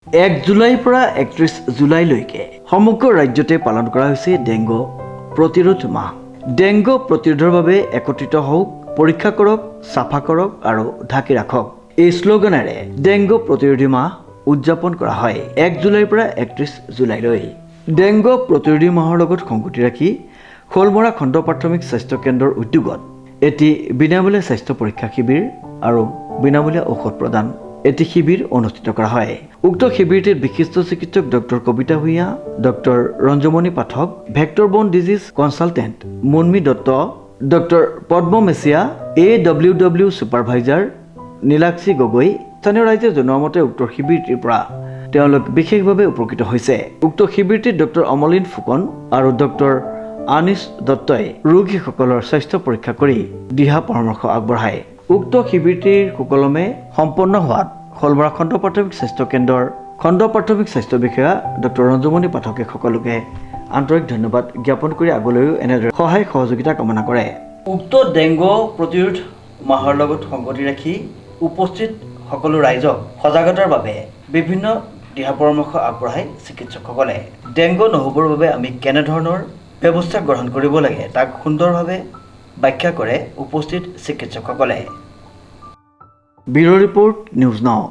1 জুলাইৰ পৰা 31 জুলাইলৈকে সমগ্ৰ ৰাজ্যতে পালন কৰা হৈছে ডেংগু প্ৰতিৰোধ মাহ। ডেংগু প্ৰতিৰোধৰ বাবে একত্ৰিত হওক, পৰীক্ষা কৰক, চাফা কৰক আৰু ঢাকি ৰাখক। এই শ্লোগানেৰে ডেংগু প্ৰতিৰোধী মাহ উদযাপন কৰা হয় 1 জুলাইৰ পৰা 31 জুলাইলৈ। ডেংগু প্ৰতিৰোধী মাহৰ লগত সংগতি ৰাখি শোলমৰা খণ্ড প্ৰাথমিক স্বাস্থ্য কেন্দ্ৰৰ উদ্যোগত এটি বিনামূলীয়া স্বাস্থ্য পৰীক্ষা শিবিৰ আৰু বিনামূলীয়া ঔষধ প্ৰদান এটি শিবিৰ অনুষ্ঠিত কৰা হয়। উক্ত শিবিৰটিত বিশিষ্ট চিকিৎসক doctor Kabita Bhuyan, doctor Ranjamani Pathak, vector borne disease consultant Munmi Dutta, doctor Padma Mesiya, AWW supervisor Nilakshi Gogoi. স্থানীয় ৰাইজে জনোৱা মতে উক্ত শিবিৰটিৰ পৰা তেওঁলোক বিশেষভাৱে উপকৃত হৈছে। উক্ত শিবিৰটিত ডক্টৰ অমলিন ফুকন আৰু ডক্টৰ আনিছ দত্তই ৰোগীসকলৰ স্বাস্থ্য পৰীক্ষা কৰি দিহা পৰামৰ্শ আগবঢ়ায়। উক্ত শিবিৰটিৰ সুকলমে সম্পন্ন হোৱাত শোলমৰা খণ্ড প্ৰাথমিক স্বাস্থ্য কেন্দ্ৰৰ খণ্ড প্ৰাথমিক স্বাস্থ্য বিষয়া ডক্টৰ ৰঞ্জমণি পাঠকে সকলোকে আন্তৰিক ধন্যবাদ জ্ঞাপন কৰি আগলৈও এনেদৰে সহায় সহযোগিতা কামনা কৰে। উক্ত ডেংগু প্ৰতিৰোধ মাহৰ লগত সংগতি ৰাখি উপস্থিত সকলো ৰাইজক সজাগতাৰ বাবে বিভিন্ন দিহা পৰামৰ্শ আগবঢ়াই চিকিৎসকসকলে। ডেংগু নহ'বৰ বাবে আমি কেনেধৰণৰ ব্যৱস্থা গ্ৰহণ কৰিব লাগে তাক সুন্দৰভাৱে ব্যাখ্যা কৰে উপস্থিত চিকিৎসকসকলে। Bureau' report news now.